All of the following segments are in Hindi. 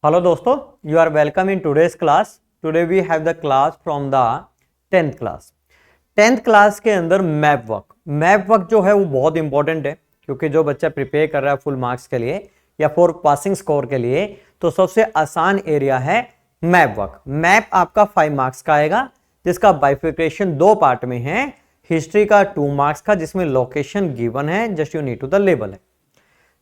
हेलो दोस्तों, you are welcome in today's class. Today we have the class from the 10th class. 10th class के अंदर मैप वर्क जो है वो बहुत इंपॉर्टेंट है, क्योंकि जो बच्चा प्रिपेयर कर रहा है फुल मार्क्स के लिए या फॉर पासिंग स्कोर के लिए, तो सबसे आसान एरिया है मैप वर्क। मैप आपका 5 मार्क्स का आएगा, जिसका बाइफिकेशन 2 पार्ट में है। हिस्ट्री का 2 मार्क्स का, जिसमें लोकेशन गिवन है, just you need to the label है।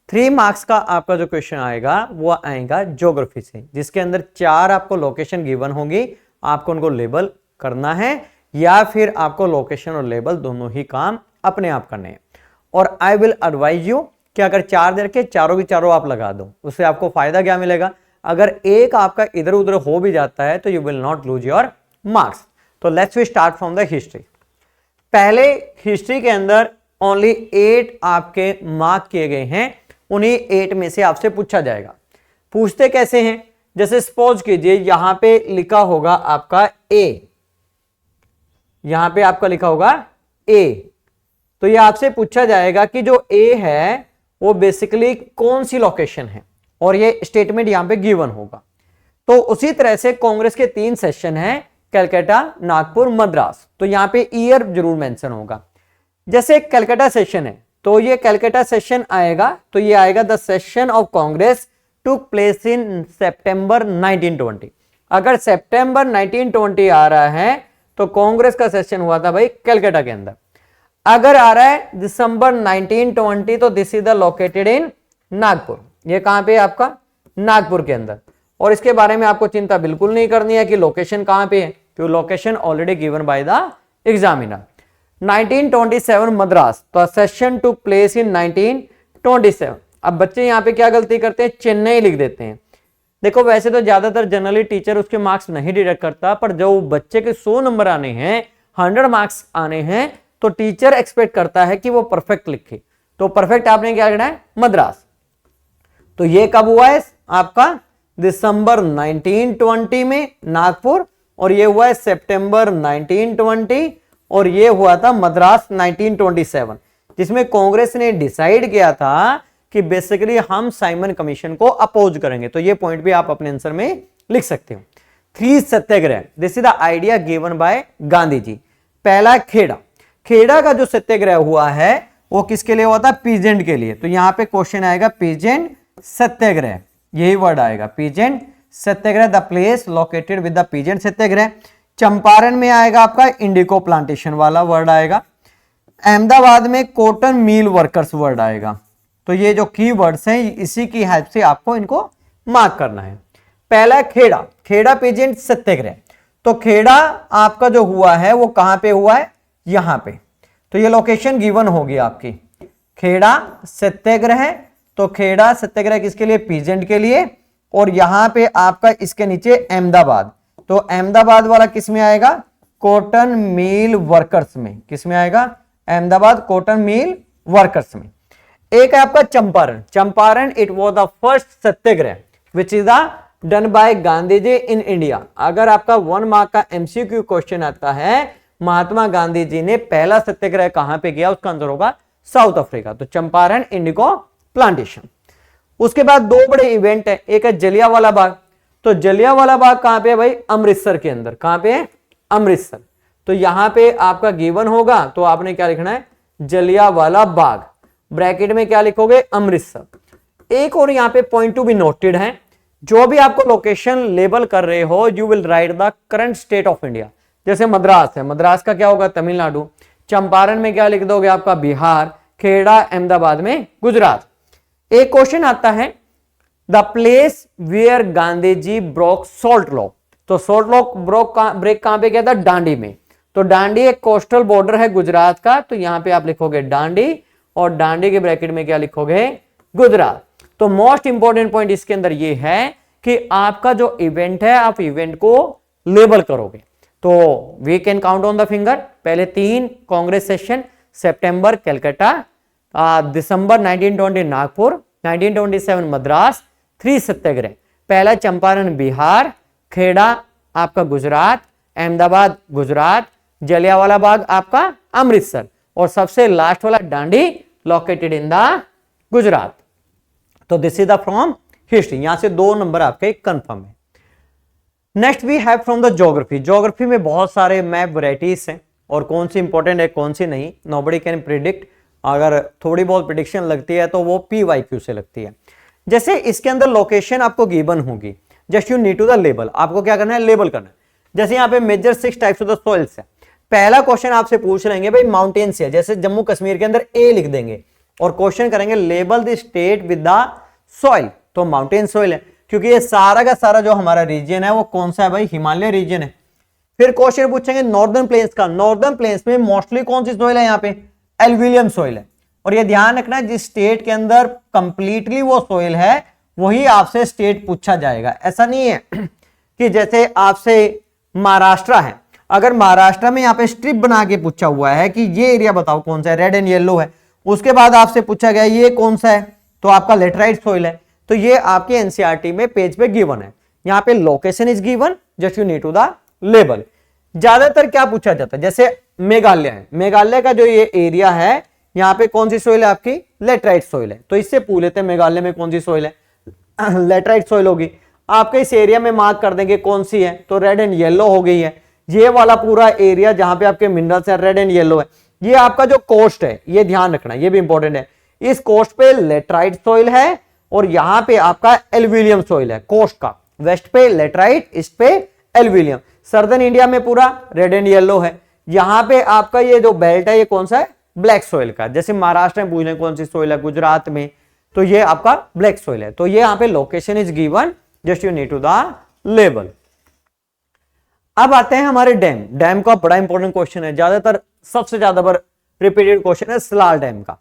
3 मार्क्स का आपका जो क्वेश्चन आएगा वो आएगा ज्योग्राफी से, जिसके अंदर 4 आपको लोकेशन गिवन होगी, आपको उनको लेबल करना है या फिर आपको लोकेशन और लेबल दोनों ही काम अपने आप करने हैं। और आई विल एडवाइज यू कि अगर 4 दे के चारों की चारों आप लगा दो, उससे आपको फायदा क्या मिलेगा। अगर एक आपका इधर उधर हो भी जाता है तो you will not lose your marks. तो let's we start from the history. पहले हिस्ट्री के अंदर ओनली 8 आपके मार्क किए गए हैं, उन्हीं 8 में से आपसे पूछा जाएगा। पूछते कैसे हैं, जैसे सपोज कीजिए यहां पे लिखा होगा आपका ए, यहां पे आपका लिखा होगा ए, तो ये आपसे पूछा जाएगा कि जो ए है वो बेसिकली कौन सी लोकेशन है, और ये स्टेटमेंट यहां पे गिवन होगा। तो उसी तरह से कांग्रेस के 3 सेशन हैं, कलकत्ता, नागपुर, मद्रास, तो यहां पे ईयर जरूर मेंशन होगा। जैसे कलकत्ता सेशन है तो ये कलकत्ता सेशन आएगा, तो ये आएगा the session of Congress took place in सितंबर 1920। अगर सितंबर 1920 आ रहा है तो कांग्रेस का सेशन हुआ था भाई कलकत्ता के अंदर। अगर आ रहा है दिसंबर 1920 तो this is the located in Nagpur. ये कहां पे आपका नागपुर के अंदर। और इसके बारे में आपको चिंता बिल्कुल नहीं करनी है कि लोकेशन कहां पे है, क्योंकि location already given by the examiner. 1927 Madras, तो सेशन टुक प्लेस इन 1927। अब बच्चे यहां पे क्या गलती करते हैं, चेन्नई लिख देते हैं। देखो वैसे तो ज्यादातर जनरली टीचर उसके मार्क्स नहीं डिडक्ट करता, पर जो बच्चे के 100 नंबर आने हैं, 100 मार्क्स आने हैं, तो टीचर एक्सपेक्ट करता है कि वो परफेक्ट लिखे। तो परफेक्ट आपने क्या लिखना है, मद्रास। तो ये कब हुआ है आपका दिसंबर 1920 में नागपुर, और ये हुआ है सितंबर 1920, और ये हुआ था मद्रास 1927, जिसमें कांग्रेस ने डिसाइड किया था कि बेसिकली हम साइमन कमीशन को अपोज करेंगे। तो ये पॉइंट भी आप अपने आंसर में लिख सकते हो। 3 satyagraha, this is the idea given by Gandhi ji. पहला खेड़ा, खेड़ा का जो सत्याग्रह हुआ है वो किसके लिए हुआ था, पीजेंट के लिए। तो यहां पे क्वेश्चन आएगा पीजेंट सत्याग्रह, यही वर्ड आएगा peasant satyagraha, the place located with the peasant satyagraha. Champaran में आएगा आपका इंडिको प्लांटेशन वाला वर्ड आएगा। अहमदाबाद में कॉटन मिल वर्कर्स वर्ड आएगा। तो ये जो की वर्ड्स हैं इसी की हेल्प से आपको इनको मार्क करना है। पहला खेड़ा, खेड़ा पीजेंट सत्याग्रह। तो खेड़ा आपका जो हुआ है वो कहां पे हुआ है, यहां पे। तो ये लोकेशन गिवन होगी आपकी, खेड़ा सत्याग्रह। तो खेड़ा सत्याग्रह किसके लिए, पीजेंट के लिए। और यहां पे आपका इसके नीचे अहमदाबाद, तो अहमदाबाद वाला किस में आएगा, कॉटन मिल वर्कर्स में। किस में आएगा, अहमदाबाद कॉटन मिल वर्कर्स में। एक है आपका Champaran, Champaran it was the first satyagraha which is the done by Gandhi ji in India. अगर आपका 1 मार्क का एमसीक्यू क्वेश्चन आता है, महात्मा गांधी जी ने पहला सत्याग्रह कहां पे किया, उसका आंसर होगा साउथ अफ्रीका। तो चंपारण इंडिको प्लांटेशन। उसके बाद 2 बड़े इवेंट है, एक है जलियांवाला बाग। तो जलियांवाला बाग कहां पे है भाई, अमृतसर के अंदर। कहां पे है, अमृतसर। तो यहां पे आपका गिवन होगा, तो आपने क्या लिखना है, जलियांवाला बाग, ब्रैकेट में क्या लिखोगे, अमृतसर। एक और यहां पे पॉइंट टू बी नोटेड है, जो भी आपको लोकेशन लेबल कर रहे हो you will right the current state of India. जैसे मद्रास है, मद्रास का क्या होगा, तमिलनाडु। चंपारण में क्या लिख दोगे, आपका बिहार। खेड़ा अहमदाबाद में गुजरात। एक क्वेश्चन आता है, the place where Gandhi ji broke salt law. तो सॉल्ट लॉक ब्रेक कहां पे किया था, डांडी में। तो डांडी एक कोस्टल बॉर्डर है गुजरात का, तो यहां पे आप लिखोगे डांडी, और डांडी के ब्रैकेट में क्या लिखोगे, गुजरात। तो मोस्ट इंपॉर्टेंट पॉइंट इसके अंदर ये है कि आपका जो इवेंट है आप इवेंट को लेबल करोगे। तो we can count on the finger. पहले 3 कांग्रेस सेशन, सितंबर कलकत्ता, दिसंबर 1920 नागपुर, 1927 मद्रास, 3 सत्याग्रह। पहला चंपारण बिहार, खेड़ा आपका गुजरात, अहमदाबाद गुजरात, जलियांवाला बाग आपका अमृतसर, और सबसे लास्ट वाला Dandi located in the Gujarat. तो this is the from history, यहां से 2 नंबर आपके कंफर्म है। Next we have from the geography. Geography में बहुत सारे मैप वैरायटीज हैं और कौन सी इंपॉर्टेंट है कौन सी नहीं, नोबडी कैन प्रिडिक्ट। अगर थोड़ी बहुत प्रिडिक्शन लगती है तो वो PYQ से लगती है। जैसे इसके अंदर लोकेशन आपको गिवन होगी, just you need to the label, आपको क्या करना है, लेबल करना है। जैसे यहाँ पे major 6 types of the soils है। पहला क्वेश्चन आपसे पूछ लेंगे भाई माउंटेन से, जैसे जम्मू कश्मीर के अंदर A लिख देंगे और क्वेश्चन करेंगे label the state with the soil, तो माउंटेन सॉइल है, क्योंकि ये सारा का सारा जो हमारा रीजन है वो कौन सा है भाई, हिमालय रीजन है। फिर क्वेश्चन पूछेंगे नॉर्दर्न प्लेन्स का, नॉर्दर्न प्लेन्स में मोस्टली कौन सी सॉइल है, यहाँ पे एल्यूवियल सॉइल है। और ये ध्यान रखना जिस स्टेट के अंदर कंप्लीटली वो सॉइल है वही आपसे स्टेट पूछा जाएगा। ऐसा नहीं है कि जैसे आपसे महाराष्ट्र है, अगर महाराष्ट्र में यहाँ पे स्ट्रिप बना के पूछा हुआ है कि ये एरिया बताओ कौन सा है, रेड एंड येलो है, उसके बाद आपसे पूछा गया ये कौन सा है, तो आपका लेटराइट सॉइल है, तो ये आपके एनसीईआरटी में पेज पे गिवन है। यहाँ पे location is given, just you need to the label. ज्यादातर क्या पूछा जाता है, जैसे मेघालय है, मेघालय का जो ये एरिया है यहाँ पे कौन सी सॉइल है आपकी, लेटराइट सॉइल है, तो इससे पूछ लेते हैं मेघालय में कौन सी सॉइल है, लेटराइट सॉइल होगी। आपके इस एरिया में मार्क कर देंगे कौन सी है, तो रेड एंड येलो हो गई है। ये वाला पूरा एरिया जहां पे आपके मिनरल्स है रेड एंड येलो है। ये आपका जो कोस्ट है, ये ध्यान रखना, ये भी इंपॉर्टेंट है, इस कोस्ट पे लेटराइट सॉइल है और यहाँ पे आपका एल्यूवियल सॉइल है कोस्ट का, वेस्ट पे लेटराइट, ईस्ट पे एल्यूवियल। सर्दर्न इंडिया में पूरा रेड एंड येलो है। यहाँ पे आपका ये जो बेल्ट है ये कौन सा है, ब्लैक सॉइल का। जैसे महाराष्ट्र में पूछ रहे कौन सी सॉइल है, गुजरात में, तो ये आपका ब्लैक सॉइल है। तो ये यहाँ पे location is given, just you need to the label. अब आते हैं हमारे डैम। डैम का बड़ा इंपॉर्टेंट क्वेश्चन है, ज्यादातर सबसे ज्यादा बार रिपीटेड क्वेश्चन है सलाल डैम का।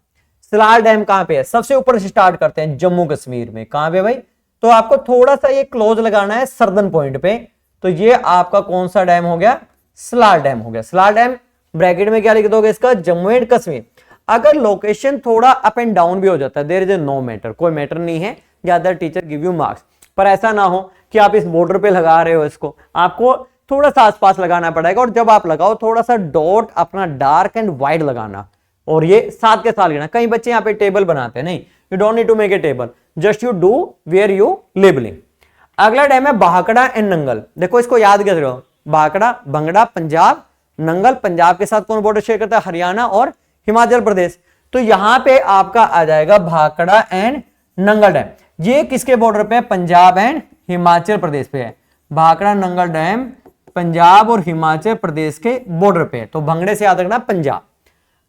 सलाल डैम कहां पे है, सबसे ऊपर से स्टार्ट करते हैं, जम्मू कश्मीर में। कहां पे भाई, तो आपको थोड़ा सा ये क्लोज लगाना है सर्दर्न पॉइंट पे, तो ये आपका कौन सा डैम हो गया, सलाल डैम हो गया। सलाल डैम ब्रैकेट में क्या लिख दोगे इसका, जम्मू एंड कश्मीर। अगर लोकेशन थोड़ा अप एंड डाउन भी हो जाता है, देयर इज नो मैटर, कोई मैटर नहीं है, ज्यादा टीचर गिव यू मार्क्स। पर ऐसा ना हो कि आप इस बॉर्डर पे लगा रहे हो इसको, आपको थोड़ा सा आसपास लगाना पड़ेगा। और जब आप लगाओ थोड़ा सा डॉट अपना डार्क एंड वाइट लगाना, और ये साथ के साथ लेना। कई बच्चे यहाँ पे टेबल बनाते हैं, नहीं, you don't need to make a table, just you do where you labeling. अगला डैम है भाखड़ा एंड नंगल। देखो इसको याद कैसे रहो, भाखड़ा भंगड़ा पंजाब, नंगल पंजाब के साथ कौन बॉर्डर शेयर करता है, हरियाणा और हिमाचल प्रदेश। तो यहां पे आपका आ जाएगा भाखड़ा एंड नंगल डैम। ये किसके बॉर्डर पे है, पंजाब एंड हिमाचल प्रदेश पे है। भाखड़ा नंगल डैम पंजाब और हिमाचल प्रदेश के बॉर्डर पे है, तो भंगड़े से याद रखना पंजाब।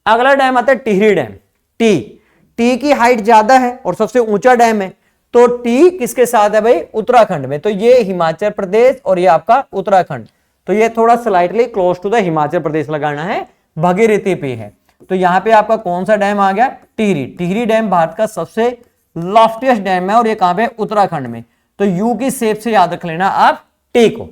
अगला डैम आता है टिहरी डैम। टी की हाइट ज्यादा है और सबसे ऊंचा डैम है, तो टी किसके साथ है भाई, उत्तराखंड में। तो ये हिमाचल प्रदेश और ये आपका उत्तराखंड, तो ये थोड़ा slightly close to the Himachal Pradesh लगाना है, भागीरथी पे है। तो यहां पे आपका कौन सा डैम आ गया, टिहरी। टिहरी डैम भारत का सबसे लॉफ्टिएस्ट डैम है और ये कहां पे, उत्तराखंड में। तो यू की शेप से याद रख लेना आप टी को।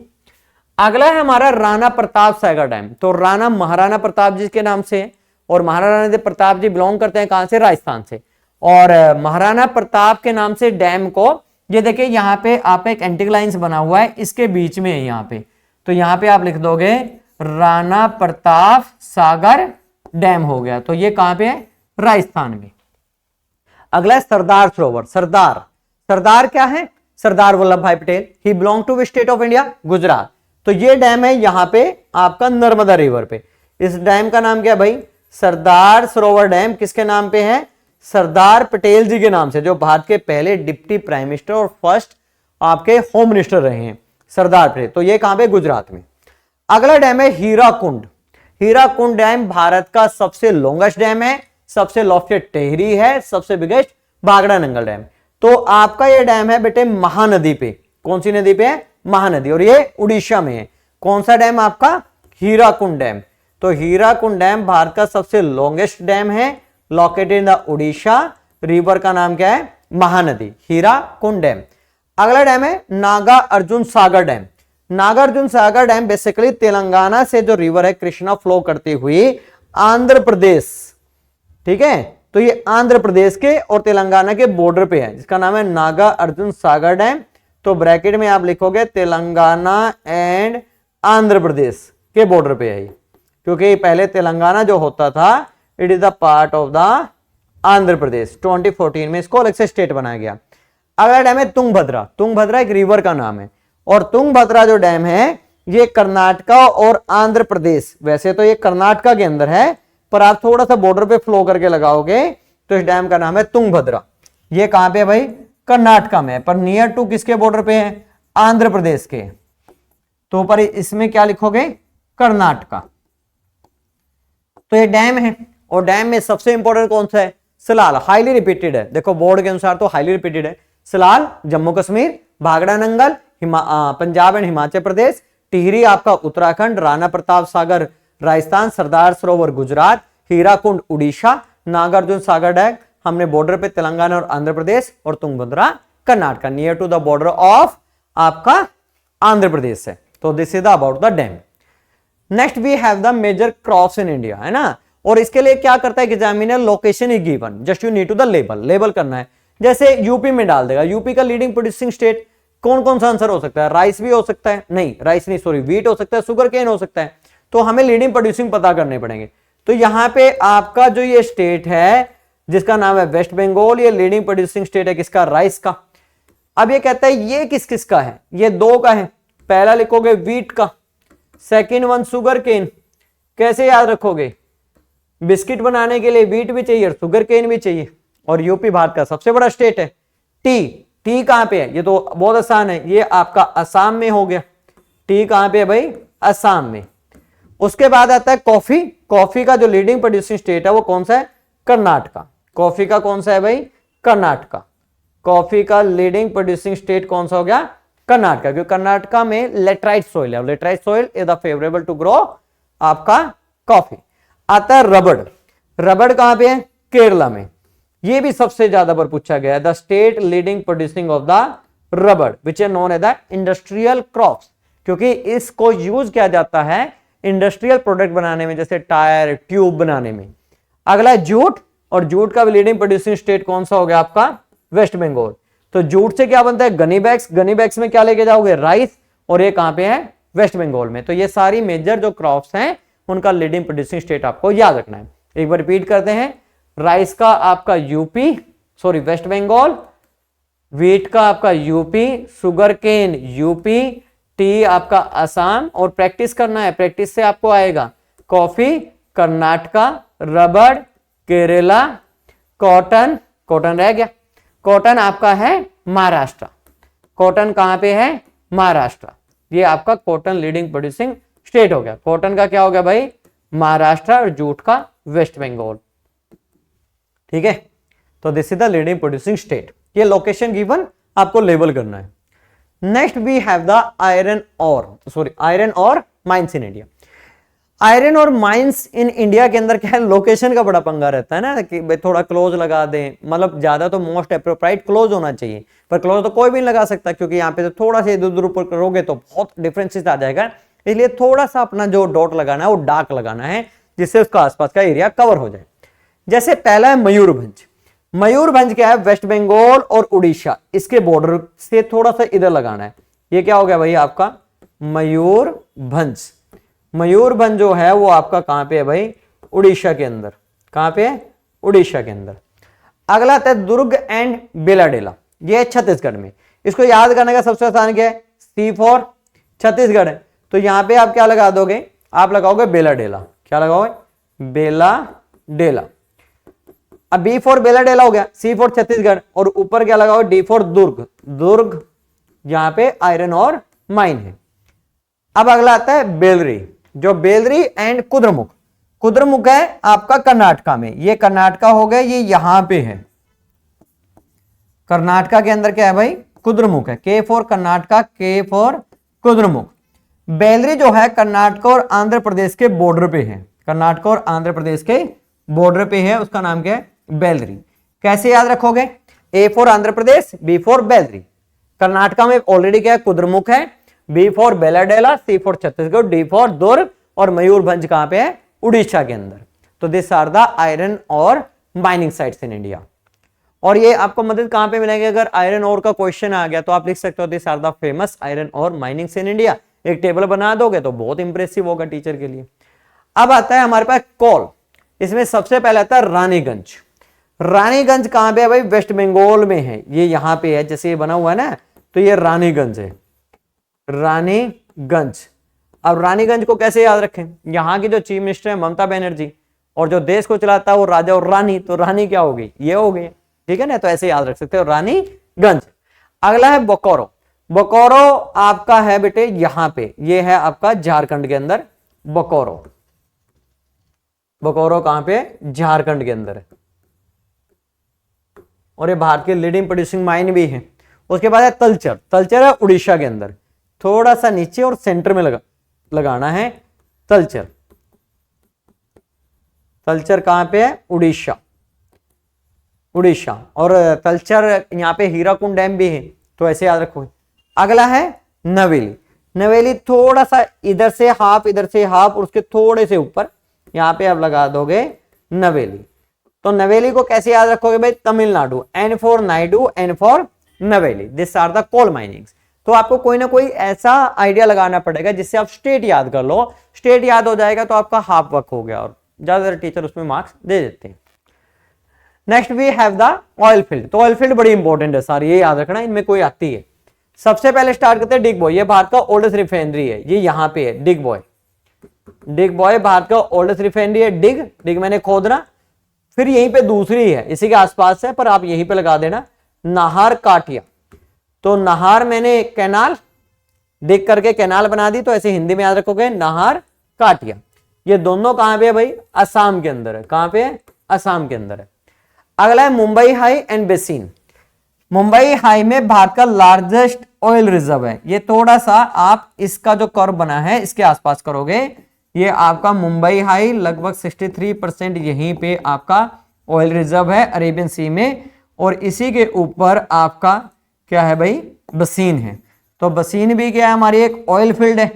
अगला है हमारा राणा प्रताप सागर डैम। तो राणा महाराणा प्रताप जी के नाम से, और महाराणा प्रताप जी बिलोंग करते हैं कहां से, राजस्थान से। और महाराणा प्रताप के नाम से डैम को, ये देखिए यहाँ पे आप एक एंटिक लाइंस बना हुआ है, इसके बीच में है यहाँ पे, तो यहाँ पे आप लिख दोगे राणा प्रताप सागर डैम हो गया। तो ये कहां पे है, राजस्थान में। अगला है सरदार सरोवर। सरदार क्या है, Sardar Vallabh Bhai Patel. He belong to state of India, Gujarat. तो ये डैम है यहाँ पे आपका नर्मदा रिवर पे। इस डैम का नाम क्या है भाई, सरदार सरोवर डैम। किसके नाम पे है, सरदार पटेल जी के नाम से, जो भारत के पहले डिप्टी प्राइम मिनिस्टर और फर्स्ट आपके होम मिनिस्टर रहे हैं, सरदार पटेल। तो ये कहां पे, गुजरात में। अगला डैम है हीराकुंड। हीराकुंड डैम भारत का सबसे लॉन्गेस्ट डैम है, सबसे लॉफ्टिएस्ट टिहरी है, सबसे बिगेस्ट भाखड़ा नंगल डैम। तो आपका ये डैम है बेटे महानदी पे। कौन सी नदी पे है, महानदी, और ये उड़ीसा में है। कौन सा डैम आपका, हीराकुंड डैम। तो हीराकुंड डैम भारत का सबसे लॉन्गेस्ट डैम है, located in the Orissa. River का नाम क्या है, महानदी, हीराकुंड डैम। अगला डैम है नागा अर्जुन सागर dam. Nagarjuna Sagar dam basically Telangana से जो रिवर है कृष्णा फ्लो करती हुई आंध्र प्रदेश, ठीक है, तो ये आंध्र प्रदेश के और तेलंगाना के बॉर्डर पे है, जिसका नाम है नागा अर्जुन सागर डैम। तो ब्रैकेट में आप लिखोगे तेलंगाना एंड आंध्र प्रदेश के बॉर्डर पे है, क्योंकि पहले तेलंगाना जो होता था it is the part of the Andhra Pradesh. 2014 में इसको अलग से स्टेट बनाया गया। अगला डैम है तुंगभद्रा। तुंगभद्रा एक रिवर का नाम है, और तुंगभद्रा जो डैम है ये कर्नाटका और आंध्र प्रदेश, वैसे तो ये कर्नाटका के अंदर है, पर आप थोड़ा सा बॉर्डर पे फ्लो करके लगाओगे तो इस डैम का नाम है तुंगभद्रा। ये कहां पे है भाई? कर्नाटका में, पर नियर टू किसके बॉर्डर पे है? आंध्र प्रदेश के। तो पर इसमें क्या लिखोगे? कर्नाटका। तो ये डैम है, और डैम में सबसे इंपॉर्टेंट कौन सा है? सलाल, हाईली रिपीटेड है। देखो बोर्ड के अनुसार तो हाईली रिपीटेड है। सलाल जम्मू कश्मीर, भाखड़ा नंगल पंजाब एंड हिमाचल प्रदेश, टिहरी आपका उत्तराखंड, राणा प्रताप सागर राजस्थान, सरदार सरोवर गुजरात, हीराकुंड उड़ीसा, नागार्जुन सागर डैम हमने बॉर्डर पे तेलंगाना और आंध्र प्रदेश, और Tungabhadra Karnataka near to the border of आपका आंध्र प्रदेश है। तो this is the about the dam. Next we have the major crops in India, है ना। और इसके लिए क्या करता है examiner? Location is given, just you need to the label, label करना है। जैसे यूपी में डाल देगा, यूपी का लीडिंग प्रोड्यूसिंग स्टेट, कौन कौन सा आंसर हो सकता है? राइस भी हो सकता है, नहीं राइस नहीं सॉरी व्हीट हो सकता है, शुगर केन हो सकता है। तो हमें लीडिंग प्रोड्यूसिंग पता करने पड़ेंगे। तो यहां पे आपका जो ये स्टेट है जिसका नाम है वेस्ट बंगाल, ये लीडिंग प्रोड्यूसिंग स्टेट है किसका? राइस का। अब ये कहता है ये किस किस का है? ये दो का है। पहला लिखोगे व्हीट का, सेकेंड वन शुगर केन। कैसे याद रखोगे? बिस्किट बनाने के लिए व्हीट भी चाहिए और शुगर केन भी चाहिए। और यूपी भारत का सबसे बड़ा स्टेट है। टी, टी कहां पे है? ये तो बहुत आसान है, ये आपका असम में हो गया। टी कहां पे है भाई? असम में। उसके बाद आता है कॉफी। कॉफी का जो लीडिंग प्रोड्यूसिंग स्टेट है वो कौन सा है? कर्नाटका। कॉफी का कौन सा है भाई? कर्नाटका। कॉफी का लीडिंग प्रोड्यूसिंग स्टेट कौन सा हो गया? कर्नाटका, क्योंकि कर्नाटका में लेटराइट सोइल है, laterite soil is the favourable to grow आपका कॉफी। आता है रबड़। रबड़ कहां पे है? केरला में। ये भी सबसे ज्यादा बार पूछा गया है। The state leading producing of the rubber which is known as the industrial crops, क्योंकि इसको यूज किया जाता है इंडस्ट्रियल प्रोडक्ट बनाने में, जैसे टायर ट्यूब बनाने में। अगला है जूट, और जूट का भी लीडिंग प्रोड्यूसिंग स्टेट कौन सा हो गया आपका? वेस्ट बंगाल। तो जूट से क्या बनता है? गनी बैग्स। गनी बैग्स में क्या लेके जाओगे? राइस। और ये कहां पे है? वेस्ट बंगाल में। तो ये सारी मेजर जो क्रॉप्स हैं उनका लीडिंग प्रोड्यूसिंग स्टेट आपको याद रखना है। एक बार रिपीट करते हैं। राइस का आपका UP sorry West Bengal, wheat का आपका UP, sugar cane UP, tea आपका असम। और प्रैक्टिस करना है, प्रैक्टिस से आपको आएगा कॉफी कर्नाटका, रबड़ केरला, कॉटन, कॉटन रह गया, कॉटन आपका है महाराष्ट्र। कॉटन कहां पे है? महाराष्ट्र। ये आपका कॉटन लीडिंग प्रोड्यूसिंग स्टेट हो गया। कॉटन का क्या हो गया भाई? महाराष्ट्र, और जूट का वेस्ट बंगाल। ठीक है, तो this is the leading producing state. ये लोकेशन गिवन, आपको लेबल करना है। Next we have the iron ore mines in India. Iron ore mines in India के अंदर क्या है? लोकेशन का बड़ा पंगा रहता है ना, कि भाई थोड़ा क्लोज लगा दें, मतलब ज्यादा तो मोस्ट अप्रोप्राइट क्लोज होना चाहिए, पर क्लोज तो कोई भी लगा सकता है, क्योंकि यहाँ पे तो थोड़ा सा इधर उधर ऊपर करोगे तो बहुत डिफरेंसेस आ जाएगा। इसलिए थोड़ा सा अपना जो डॉट लगाना है वो डार्क लगाना है, जिससे उसका आसपास का एरिया कवर हो जाए। जैसे पहला है मयूरभंज। मयूरभंज क्या है? वेस्ट बंगाल और उड़ीसा, इसके बॉर्डर से थोड़ा सा इधर लगाना है। ये क्या हो गया भाई आपका? मयूरभंज। मयूरभंज जो है वो आपका कहां पे है भाई? उड़ीसा के अंदर। कहां पे है? उड़ीसा के अंदर। अगला आता है दुर्ग एंड बेलाडेला, ये छत्तीसगढ़ में। इसको याद करने का सबसे आसान क्या है? सी फॉर छत्तीसगढ़ है, तो यहां पे आप क्या लगा दोगे? आप लगाओगे बेलाडेला। क्या लगाओगे? बेलाडेला। अब बी फॉर बेलाडेला हो गया, सी फॉर छत्तीसगढ़, और ऊपर क्या लगाओगे? डी फॉर दुर्ग। दुर्ग यहां पे आयरन और माइन है। अब अगला आता है बेलरी, जो बेलरी एंड कुद्रमुख। कुद्रमुख है आपका कर्नाटका में, ये कर्नाटका हो गया, ये यहां पे है। कर्नाटका के अंदर क्या है भाई? कुद्रमुख है। के फॉर कर्नाटका, के फॉर कुद्रमुख। बेलरी जो है कर्नाटका और आंध्र प्रदेश के बॉर्डर पे है। कर्नाटका और आंध्र प्रदेश के बॉर्डर पे है, उसका नाम क्या है? बेलरी। कैसे याद रखोगे? A for Andhra Pradesh, B for Bellary. Karnataka में ऑलरेडी क्या है? कुद्रमुख है। B for Bailadila, C for Chhattisgarh, D for Durg, और मयूरभंज कहां पे है? उड़ीसा के अंदर। तो this are the iron ore mining sites in India. और ये आपको मदद कहां पे मिलेगी? अगर आयरन और का क्वेश्चन आ गया तो आप लिख सकते हो this are the famous iron ore minings in India. एक टेबल बना दोगे तो बहुत इंप्रेसिव होगा टीचर के लिए। अब आता है हमारे पास कोल। इसमें सबसे पहले आता है रानीगंज। रानीगंज कहां पे है भाई? वेस्ट बंगाल में है, ये यहां पे है, जैसे ये बना हुआ है ना, तो ये रानीगंज है, रानीगंज। अब रानीगंज को कैसे याद रखें? यहाँ की जो चीफ मिनिस्टर है ममता बनर्जी, और जो देश को चलाता है वो राजा और रानी, तो रानी क्या हो गई? ये हो गई, ठीक है ना, तो ऐसे याद रख सकते हो, रानीगंज। अगला है बोकारो। बोकारो आपका है बेटे यहां पे, ये है आपका झारखंड के अंदर बोकारो। बोकारो कहां पे? झारखंड के अंदर है, और ये भारत के लीडिंग प्रोड्यूसिंग माइन भी है। उसके बाद है तलचर। तलचर है उड़ीसा के अंदर, थोड़ा सा नीचे और सेंटर में लगाना है तलचर। तलचर कहां पे है? उड़ीसा, उड़ीसा। और तलचर यहां पे हीराकुंड डैम भी है, तो ऐसे याद रखो। अगला है नवेली। नवेली थोड़ा सा इधर से हाफ, इधर से हाफ, और उसके थोड़े से ऊपर यहां पे आप लगा दोगे नवेली। तो नवेली को कैसे याद रखोगे भाई? Tamil Nadu, N for Naidu, N for Neyveli, this are the coal minings. तो आपको कोई ना कोई ऐसा आइडिया लगाना पड़ेगा जिससे आप स्टेट याद कर लो। स्टेट याद हो जाएगा तो आपका हाफ वर्क हो गया, और ज्यादातर टीचर उसमें मार्क्स दे देते हैं। Next we have the oil field. तो ऑयल फील्ड बड़ी इंपॉर्टेंट है सारी, ये याद रखना, इनमें कोई आती है। सबसे पहले स्टार्ट करते हैं डिग बॉय। ये भारत का ओल्डेस्ट रिफाइनरी है, ये यहां पे है डिग बॉय। डिग बॉय भारत का ओल्डेस्ट रिफाइनरी है। डिग, डिग मैंने खोदना, फिर यहीं पे दूसरी है इसी के आसपास है, पर आप यहीं पे लगा देना नाहर काटिया। तो नाहर मैंने कैनाल, डिग करके कैनाल बना दी, तो ऐसे हिंदी में याद रखोगे नाहर काटिया। ये दोनों कहां पे है भाई? असम के अंदर है। कहां पे है? असम के अंदर है। अगला है Mumbai high and basin. Mumbai high में भारत का लार्जेस्ट ऑयल रिजर्व है। ये थोड़ा सा आप इसका जो कर्व बना है इसके आसपास करोगे, ये आपका मुंबई हाई लगभग 63% यहीं पे आपका ऑयल रिजर्व है अरेबियन सी में, और इसी के ऊपर आपका क्या है भाई? बसीन है। तो बसीन भी क्या है? हमारी एक ऑयल फील्ड है।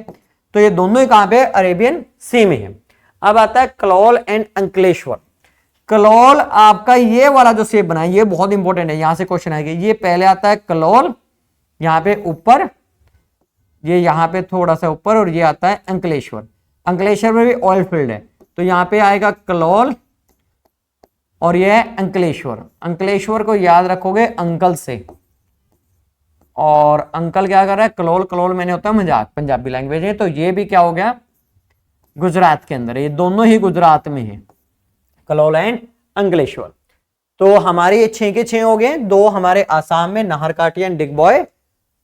तो ये दोनों ही कहां पे? अरेबियन सी में है। अब आता है कलोल एंड अंकलेश्वर। कलोल आपका ये वाला जो शेप बना है ये बहुत इंपॉर्टेंट है, यहां से क्वेश्चन आएगा। ये पहले आता है कलोल, यहां पे ऊपर, ये यहां पे थोड़ा सा ऊपर, और ये आता है अंकलेश्वर। अंकलेश्वर में भी ऑयल फील्ड है, तो यहां पे आएगा कलोल, और ये है अंकलेश्वर। अंकलेश्वर को याद रखोगे अंकल से, और अंकल क्या कर रहा है? कलोल। कलोल मैंने होता है मजाक, पंजाबी लैंग्वेज है, तो ये भी क्या हो गया? गुजरात के अंदर। ये दोनों ही गुजरात में है, कलोल एंड अंकलेश्वर। तो हमारे ये 6 के 6 हो गए, 2 हमारे आसाम में नाहरकाटिया एंड डिग बॉय,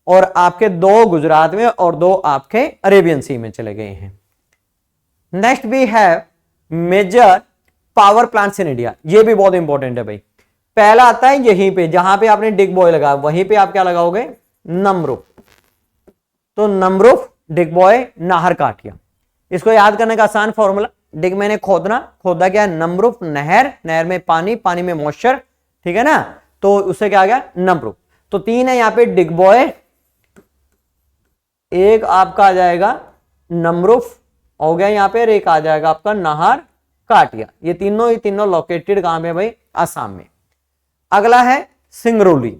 और आपके 2 गुजरात में, और 2 आपके अरेबियन सी में चले गए हैं। Next we have major power plants in India. ये भी बहुत इंपॉर्टेंट है भाई। पहला आता है यहीं पे, जहां पे आपने डिग बॉय लगाया वहीं पे आप क्या लगाओगे? नमरूफ। तो नमरूफ, डिग बॉय, नाहरकाटिया। इसको याद करने का आसान फॉर्मूला, डिग मैंने खोदना, खोदा क्या? नमरूफ। नहर, नहर में पानी, पानी में मॉइस्चर, ठीक है ना, तो उससे क्या आ गया? नमरूफ। तो 3 है यहाँ पे डिग बॉय, एक आपका आ जाएगा नमरूफ हो गया यहाँ पे, एक आ जाएगा आपका नाहर काटिया। ये तीनों ही तीनों लोकेटेड कहां पे भाई? आसाम में। अगला है सिंगरौली।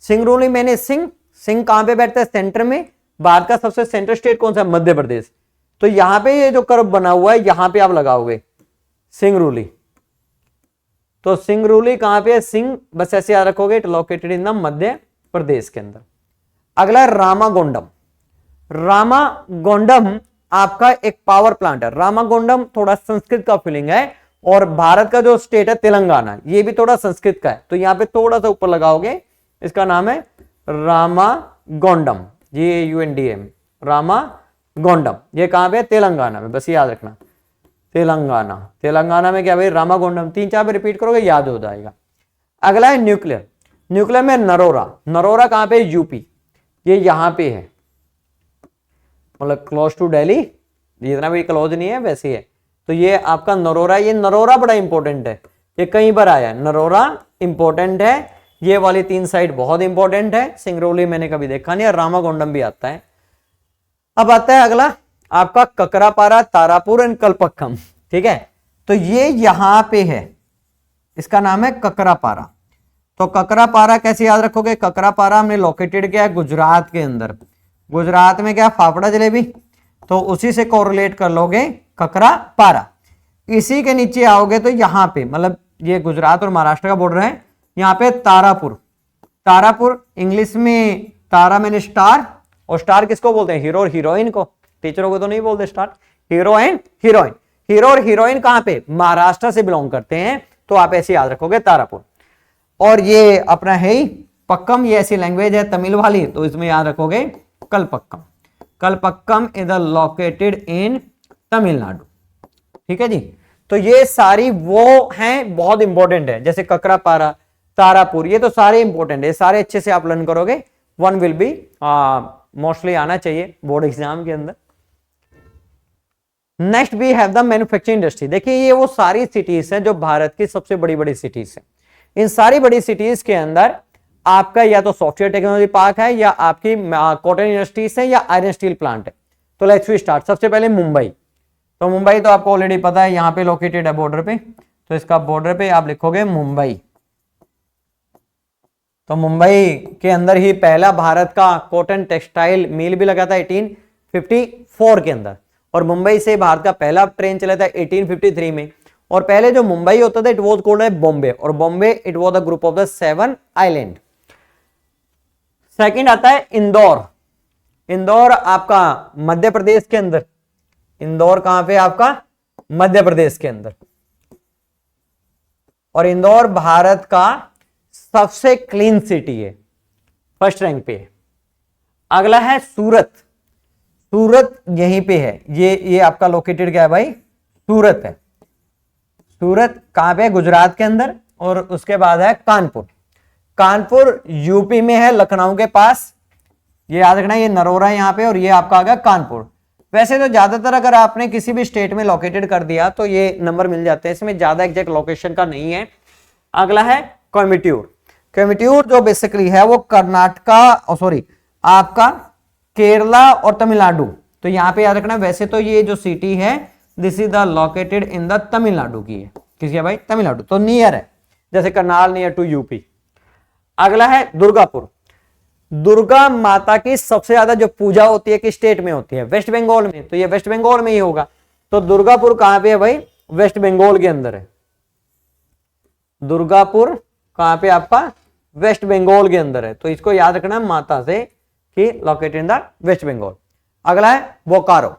सिंगरौली मैंने सिंह कहां पे बैठता है? सेंटर में। भारत का सबसे सेंट्रल स्टेट कौन सा? मध्य प्रदेश। तो यहां पे ये जो कर्व बना हुआ है यहां पे आप लगाओगे सिंगरौली। तो सिंगरौली कहां पे है? सिंह, बस ऐसे याद रखोगे, it located in the Madhya Pradesh के अंदर। अगला है रामागोंडम। रामागोंडम आपका एक पावर प्लांट है। रामागोंडम थोड़ा संस्कृत का फीलिंग है, और भारत का जो स्टेट है तेलंगाना, ये भी थोड़ा संस्कृत का है, तो यहां पे थोड़ा सा ऊपर लगाओगे, इसका नाम है रामागोंडम, GAUNDM, रामागोंडम। ये कहां पे? तेलंगाना में, बस याद रखना तेलंगाना। तेलंगाना में क्या भाई? रामागोंडम। 3-4 बार रिपीट करोगे याद हो जाएगा। अगला है न्यूक्लियर। न्यूक्लियर में नरोरा। नरोरा कहां पे? यूपी। ये यहां पे है, मतलब क्लोज टू दिल्ली, जितना भी क्लोज नहीं है वैसे है। तो ये आपका नरोरा, ये नरोरा बड़ा इंपॉर्टेंट है, ये कई बार आया है, नरोरा इंपॉर्टेंट है। ये वाली 3 साइड बहुत इंपॉर्टेंट है। सिंगरौली मैंने कभी देखा नहीं, और रामागोंडम भी आता है। अब आता है अगला आपका ककरापारा, तारापुर एंड कलपक्कम, ठीक है। तो ये यहां पे है, इसका नाम है ककरापारा। तो ककरापारा कैसे याद रखोगे? ककरापारा हमने लोकेटेड किया है गुजरात के अंदर। गुजरात में क्या? फाफड़ा जलेबी, तो उसी से कोरिलेट कर लोगे ककरापारा। इसी के नीचे आओगे तो यहां पे, मतलब ये गुजरात और महाराष्ट्र का बॉर्डर है। यहाँ पे तारापुर, तारापुर इंग्लिश में तारा मैंने स्टार, और स्टार किसको बोलते हैं? हीरो और हीरोइन को। टीचरों को तो नहीं बोलते star, hero and heroine. Hero और हीरोइन कहां पे? महाराष्ट्र से बिलोंग करते हैं, तो आप ऐसे याद रखोगे तारापुर। और ये अपना है ही पक्कम, ये ऐसी लैंग्वेज है तमिल वाली, तो इसमें याद रखोगे Kalpakkam. Kalpakkam is located in Tamil Nadu. ठीक है जी। तो ये सारी वो हैं, बहुत इंपॉर्टेंट है, जैसे ककरापारा, तारापुर, ये तो सारे इंपॉर्टेंट है, सारे अच्छे से आप लर्न करोगे। वन विल बी मोस्टली आना चाहिए बोर्ड एग्जाम के अंदर। Next we have the manufacturing industry. देखिए ये वो सारी सिटीज हैं जो भारत की सबसे बड़ी बड़ी सिटीज हैं। इन सारी बड़ी सिटीज के अंदर आपका या तो सॉफ्टवेयर टेक्नोलॉजी पार्क है, या आपकी कॉटन इंडस्ट्रीज है, या आयरन स्टील प्लांट है। तो लेट्स वी स्टार्ट। सबसे पहले मुंबई। तो मुंबई तो आपको ऑलरेडी पता है, यहाँ पे लोकेटेड है बॉर्डर पे, तो इसका बॉर्डर पे आप लिखोगे मुंबई। तो मुंबई के अंदर ही पहला भारत का कॉटन टेक्सटाइल मिल भी लगा था 1854 के अंदर, और मुंबई से भारत का पहला ट्रेन चला था 1853 में। और पहले जो मुंबई होता था इट वाज कॉल्ड है बॉम्बे, और Bombay it was the group of the 7 island. Second आता है इंदौर। इंदौर आपका मध्य प्रदेश के अंदर, इंदौर कहां पे? आपका मध्य प्रदेश के अंदर। और इंदौर भारत का सबसे क्लीन सिटी है, फर्स्ट रैंक पे है। अगला है सूरत। सूरत यहीं पे है, ये आपका लोकेटेड क्या है भाई? सूरत है। सूरत कहां पे? गुजरात के अंदर। और उसके बाद है कानपुर। कानपुर यूपी में है, लखनऊ के पास। ये याद रखना, ये नरोरा है यहाँ पे, और ये आपका आ गया कानपुर। वैसे तो ज्यादातर अगर आपने किसी भी स्टेट में लोकेटेड कर दिया तो ये नंबर मिल जाते हैं, इसमें ज्यादा एग्जैक्ट लोकेशन का नहीं है। अगला है कोयम्बटूर। कोयम्बटूर जो बेसिकली है वो कर्नाटका, सॉरी आपका केरला और तमिलनाडु। तो यहाँ पे याद रखना, वैसे तो ये जो सिटी है this is the located in the Tamil Nadu की है। किसी है भाई? तमिलनाडु, तो नियर है, जैसे करनाल नियर टू यूपी। अगला है दुर्गापुर। दुर्गा माता की सबसे ज्यादा जो पूजा होती है किस स्टेट में होती है? वेस्ट बंगाल में, तो ये वेस्ट बंगाल में ही होगा। तो दुर्गापुर कहां पे है भाई? वेस्ट बंगाल के अंदर है। दुर्गापुर कहां पे? आपका वेस्ट बंगाल के अंदर है। तो इसको याद रखना माता से कि located in the waste Bengal. अगला है बोकारो।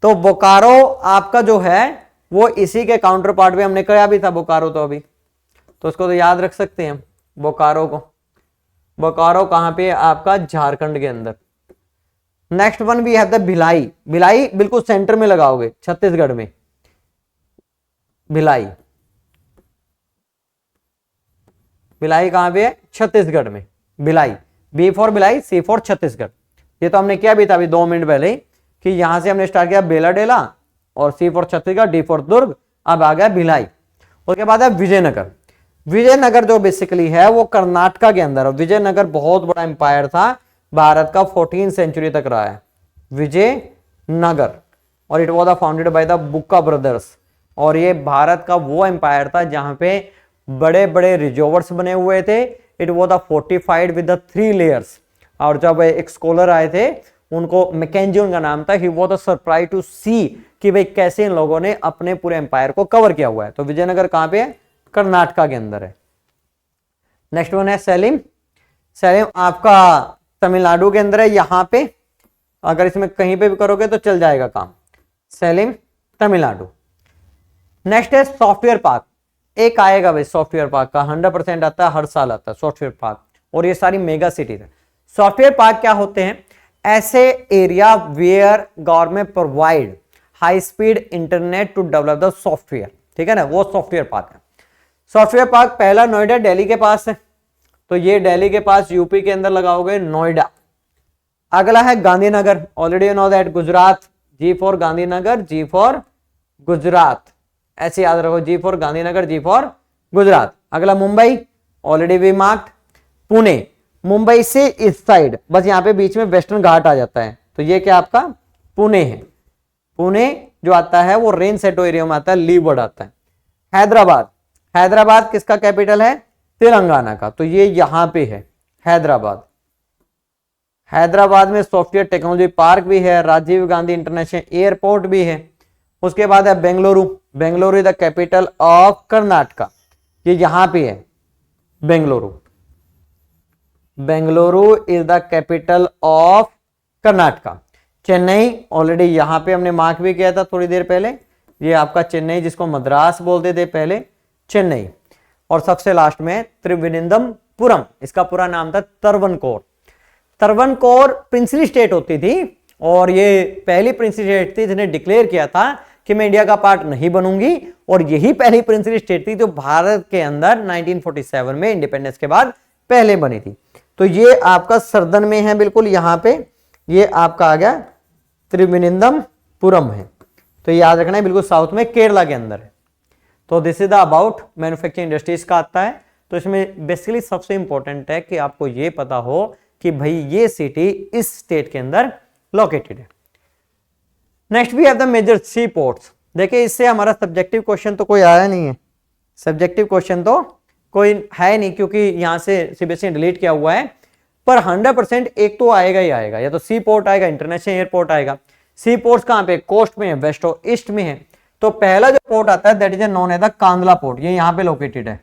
तो बोकारो आपका जो है वो इसी के काउंटर पार्ट में हमने कहा भी था बोकारो, तो अभी तो उसको तो याद रख सकते हैं बोकारो को। बोकारो कहां पे? आपका झारखंड के अंदर। Next one we have the Bhilai. Bhilai बिल्कुल सेंटर में लगाओगे, छत्तीसगढ़ में। भिलाई, भिलाई कहां पे है? छत्तीसगढ़ में। Bhilai, B for Bhilai, C for Chhattisgarh. ये तो हमने किया भी था अभी 2 मिनट पहले कि यहां से हमने स्टार्ट किया बेला डेला, और सी फॉर छत्तीसगढ़, डी फॉर दुर्ग, अब आ गया भिलाई। उसके बाद है विजयनगर। विजयनगर जो बेसिकली है वो कर्नाटका के अंदर है। विजयनगर बहुत बड़ा एम्पायर था, भारत का 14th सेंचुरी तक रहा है विजयनगर, और it was founded by the Bukka brothers. और ये भारत का वो एम्पायर था जहां पे बड़े बड़े रिजर्वर्स बने हुए थे। It was fortified with the 3 layers. और जब एक स्कॉलर आए थे, उनको मैकेंजी उनका नाम था, ही वाज सरप्राइज टू सी कि भाई कैसे इन लोगों ने अपने पूरे एम्पायर को कवर किया हुआ है। तो विजयनगर कहां पे है? कर्नाटका के अंदर है। नेक्स्ट वन है सैलिम। सैलिम आपका तमिलनाडु के अंदर है, यहां पे अगर इसमें कहीं पे भी करोगे तो चल जाएगा काम। सैलिम तमिलनाडु। नेक्स्ट है सॉफ्टवेयर पार्क। एक आएगा भाई सॉफ्टवेयर पार्क का, 100% आता है, हर साल आता है सॉफ्टवेयर पार्क, और ये सारी मेगा सिटीज है। सॉफ्टवेयर पार्क क्या होते हैं? ऐसे area where government provide high speed internet to develop the software. ठीक है ना, वो सॉफ्टवेयर पार्क है। सॉफ्टवेयर पार्क पहला नोएडा दिल्ली के पास है, तो ये दिल्ली के पास यूपी के अंदर लगाओगे नोएडा। अगला है Gandhinagar, already you know that, Gujarat, G for Gandhinagar, G for Gujarat, ऐसे याद रखो, G for Gandhinagar, G for Gujarat. अगला Mumbai, already we marked. Pune, Mumbai से इस साइड, बस यहाँ पे बीच में वेस्टर्न घाट आ जाता है, तो ये क्या आपका पुणे है। पुणे जो आता है वो रेन सेटो एरिया में आता है, लीवर्ड आता है। हैदराबाद, हैदराबाद किसका कैपिटल है? तेलंगाना का, तो ये यहां पे है हैदराबाद। हैदराबाद में सॉफ्टवेयर टेक्नोलॉजी पार्क भी है, राजीव गांधी इंटरनेशनल एयरपोर्ट भी है। उसके बाद है Bengaluru. Bengaluru is the capital of Karnataka. ये यहां पे है Bengaluru. Bengaluru is the capital of Karnataka. Chennai already यहां पे हमने मार्क भी किया था थोड़ी देर पहले, ये आपका चेन्नई जिसको मद्रास बोलते थे पहले, चेन्नई। और सबसे लास्ट में त्रिवेनिंदमपुरम, इसका पूरा नाम था तरवनकोर। तरवनकोर प्रिंसली स्टेट होती थी और ये पहली प्रिंसली स्टेट थी जिन्हें डिक्लेयर किया था कि मैं इंडिया का पार्ट नहीं बनूंगी, और यही पहली प्रिंसली स्टेट थी जो भारत के अंदर 1947 में इंडिपेंडेंस के बाद पहले बनी थी। तो ये आपका सर्दन में है बिल्कुल, यहां पे ये आपका आ गया त्रिवेनिंदमपुरम है। तो याद रखना है बिल्कुल साउथ में केरला के अंदर है। तो this is the about manufacturing industries का आता है। तो इसमें बेसिकली सबसे इंपॉर्टेंट है कि आपको ये पता हो कि भाई ये सिटी इस स्टेट के अंदर लोकेटेड है। Next we have the major sea ports. देखिए इससे हमारा सब्जेक्टिव क्वेश्चन तो कोई आया नहीं है, सब्जेक्टिव क्वेश्चन तो कोई है नहीं क्योंकि यहां से सीबीएसई ने डिलीट किया हुआ है, पर 100% एक तो आएगा ही आएगा, या तो सी पोर्ट आएगा, इंटरनेशनल एयरपोर्ट आएगा। सी पोर्ट्स कहां पे, कोस्ट में है, वेस्ट और ईस्ट में है। तो पहला जो पोर्ट आता है that is known as the Kandla port, ये यहां पे लोकेटेड है।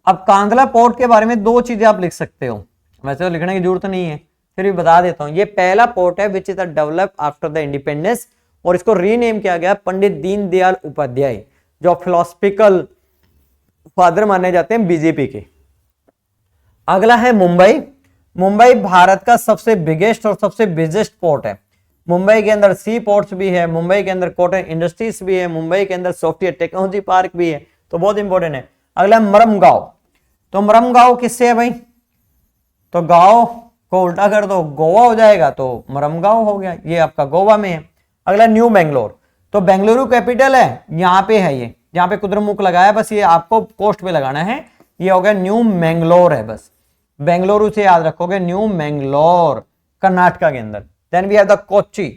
अब कांदला पोर्ट के बारे में दो चीजें आप लिख सकते हो, वैसे तो लिखने की जरूरत नहीं है, फिर भी बता देता हूं। ये पहला पोर्ट है which is develop after the independence, और इसको रीनेम किया गया पंडित दीनदयाल उपाध्याय, जो फिलोसफिकल फादर माने जाते हैं बीजेपी के। अगला है मुंबई। मुंबई भारत का सबसे बिगेस्ट और सबसे बिजेस्ट पोर्ट है। मुंबई के अंदर सी पोर्ट्स भी है, मुंबई के अंदर कॉटन इंडस्ट्रीज भी है, मुंबई के अंदर सॉफ्टवेयर टेक्नोलॉजी पार्क भी है, तो बहुत इंपॉर्टेंट है। अगला मरमगांव। तो मरमगांव किससे है भाई, तो गांव को उल्टा कर दो गोवा हो जाएगा, तो मरमगांव हो गया, ये आपका गोवा में है। अगला न्यू बेंगलोर। तो बेंगलुरु कैपिटल है, यहां पे है, ये यहां पे कुद्रमुख लगाया, बस ये आपको कोस्ट पे लगाना है, ये हो गया न्यू मैंगलोर है, बस बेंगलुरु से याद रखोगे, न्यू मैंगलोर कर्नाटका के अंदर। Then we have the Kochi.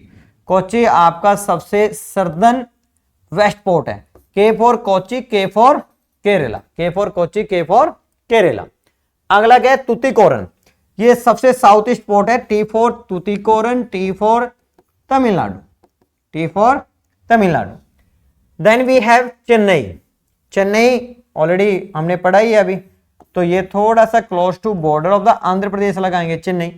Kochi आपका सबसे सर्दर्न वेस्ट पोर्ट है। के for Kochi, K for Kerala, के for Kochi, K for Kerala. अगला क्या है, तुतिकोरन, ये सबसे साउथ ईस्ट पोर्ट है। T for Tuticorin, T for Tamil Nadu, T for Tamil Nadu. Then we have Chennai. Chennai already हमने पढ़ा ही है अभी, तो ये थोड़ा सा close to border of the Andhra Pradesh लगाएंगे चेन्नई।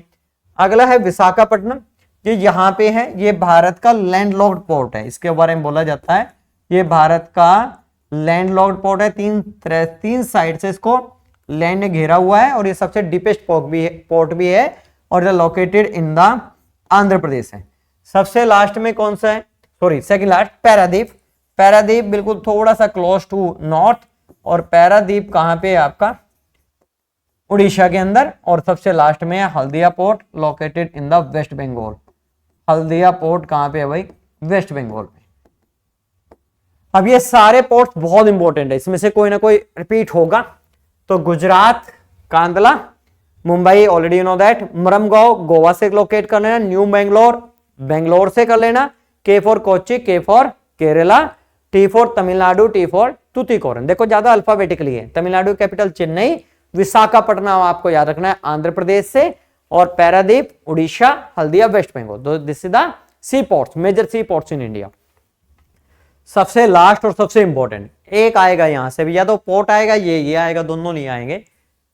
अगला है विशाखापट्टनम, ये यहां पे है, ये भारत का लैंडलॉक्ड पोर्ट है, इसके बारे में बोला जाता है ये भारत का लैंडलॉक्ड पोर्ट है। तीन साइड से इसको लैंड ने घेरा हुआ है, और ये सबसे डीपेस्ट पोर्ट भी है, और ये located in the Andhra Pradesh है। सबसे लास्ट में कौन सा है, sorry second last, Paradip. Paradip बिल्कुल थोड़ा सा क्लोज टू नॉर्थ, और पारादीप कहां पे है आपका, उड़ीसा के अंदर। और सबसे लास्ट में है Haldia port, located in the waste Bengal. Haldia port कहां पे है भाई, वेस्ट बंगाल में। अब ये सारे पोर्ट्स बहुत इंपॉर्टेंट है, इसमें से कोई ना कोई रिपीट होगा। तो Gujarat Kandla, Mumbai already you know that, Marmagao Goa से लोकेट कर लेना, न्यू बेंगलोर बेंगलोर से कर लेना, के for Kochi, K for Kerala, T for Tamil Nadu, T for Tuticorin. देखो ज्यादा अल्फाबेटिकली है, तमिलनाडु कैपिटल चेन्नई, विशाखापट्टनम आपको याद रखना है आंध्र प्रदेश से, और Paradip Orissa, Haldia West Bengal. This is the sea ports, major sea ports in India. सबसे लास्ट और सबसे इंपॉर्टेंट एक आएगा यहां से भी, या तो पोर्ट आएगा, ये आएगा, दोनों नहीं आएंगे,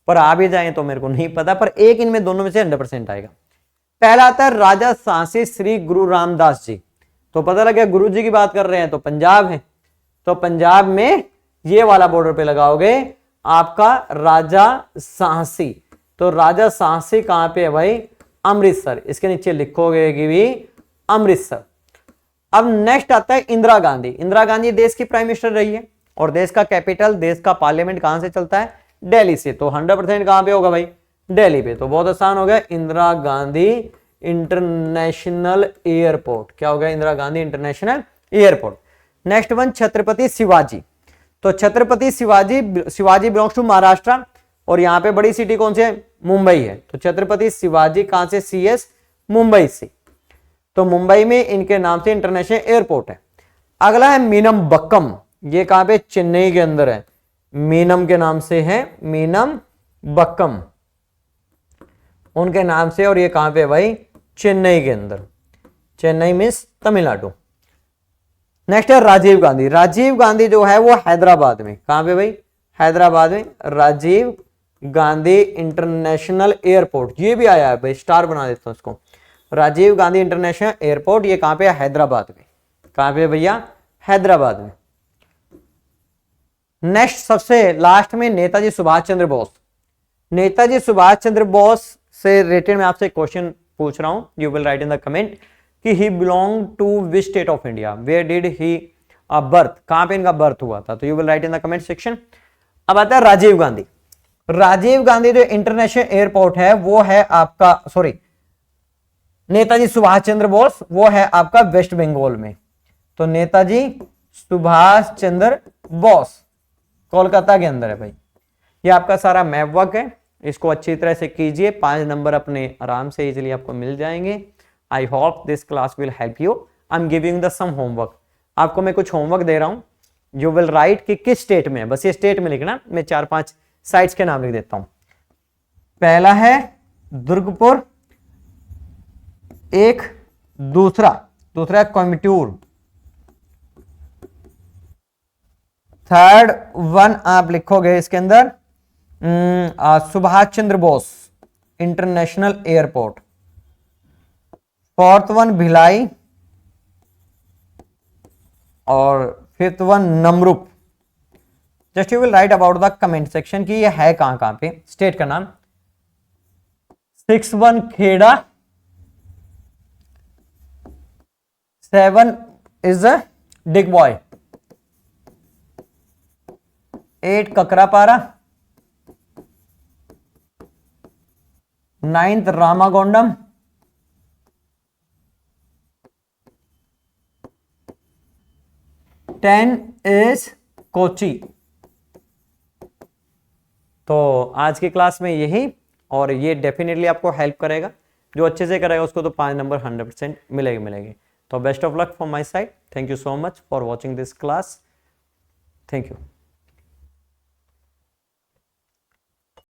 पर आ भी जाए तो मेरे को नहीं पता, पर एक इनमें दोनों में से 100% आएगा। पहला आता है राजा सांसी श्री गुरु रामदास जी। तो पता लगा गुरु जी की बात कर रहे हैं तो पंजाब है, तो पंजाब में ये वाला बॉर्डर पे लगाओगे आपका राजा सांसी। तो राजा सांसी कहां पे है भाई, अमृतसर, इसके नीचे लिखोगे कि भी अमृतसर। अब नेक्स्ट आता है इंदिरा गांधी। इंदिरा गांधी देश की प्राइम मिनिस्टर रही है, और देश का कैपिटल, देश का पार्लियामेंट कहां से चलता है, दिल्ली से। तो 100% कहां पे होगा भाई, दिल्ली पे। तो बहुत आसान हो गया, इंदिरा गांधी इंटरनेशनल एयरपोर्ट। क्या हो गया, Indira Gandhi international airport. Next one Chhatrapati Shivaji. तो छत्रपति शिवाजी बिलोंग्स टू महाराष्ट्र, और यहां पे बड़ी सिटी कौन सी है, मुंबई है। तो छत्रपति शिवाजी कहां से, CS मुंबई से। तो मुंबई में इनके नाम से इंटरनेशनल एयरपोर्ट है। अगला है मीनम बक्कम, ये कहां पे, चेन्नई के अंदर है, मीनम के नाम से है, मीनम बक्कम उनके नाम से, और ये कहां पे भाई, चेन्नई के अंदर, चेन्नई मीन्स तमिलनाडु। नेक्स्ट है राजीव गांधी। राजीव गांधी जो है वो हैदराबाद में, कहां पे भाई, हैदराबाद में राजीव गांधी इंटरनेशनल एयरपोर्ट, ये भी आया है भाई, स्टार बना देता हूं उसको। राजीव गांधी इंटरनेशनल एयरपोर्ट, ये कहां पे है? हैदराबाद में। कहां पे भैया? हैदराबाद में। नेक्स्ट सबसे लास्ट में नेताजी सुभाष चंद्र बोस। नेताजी सुभाष चंद्र बोस से रिलेटेड मैं आपसे क्वेश्चन पूछ रहा हूं, you will write in the comment कि he belong to which state of India, where did he birth, कहां पे इनका बर्थ हुआ था, तो you will write in the comment section. अब आता है राजीव गांधी। राजीव गांधी जो इंटरनेशनल एयरपोर्ट है वो है आपका, सॉरी, नेताजी सुभाष चंद्र बोस वो है आपका वेस्ट बंगाल में। तो नेताजी सुभाष चंद्र बोस कोलकाता के अंदर है भाई। ये आपका सारा मैप वर्क है, इसको अच्छी तरह से कीजिए, 5 नंबर अपने आराम से इजीली आपको मिल जाएंगे। I hope this class will help you. I am giving the some homework, आपको मैं कुछ होमवर्क दे रहा हूं, यू विल राइट कि किस स्टेट में है, बस ये स्टेट में लिखना। मैं 4-5 साइट्स के नाम लिख देता हूं। पहला है दुर्गपुर, एक दूसरा कोयम्बटूर, थर्ड वन आप लिखोगे इसके अंदर Subhash Chandra Bose international airport, fourth one Bhilai, और fifth one Namrup. Just you will write about the comment section कि ये है कहां पे, स्टेट का नाम। 6 one Kheda, 7 is Digboi, 8 Kakrapar, 9th Ramagundam, 10 is Kochi. तो आज की क्लास में यही, और ये डेफिनेटली आपको हेल्प करेगा, जो अच्छे से करेगा उसको तो 5 नंबर 100% मिलेगी। तो best of luck from my side, thank you so much for watching this class, thank you.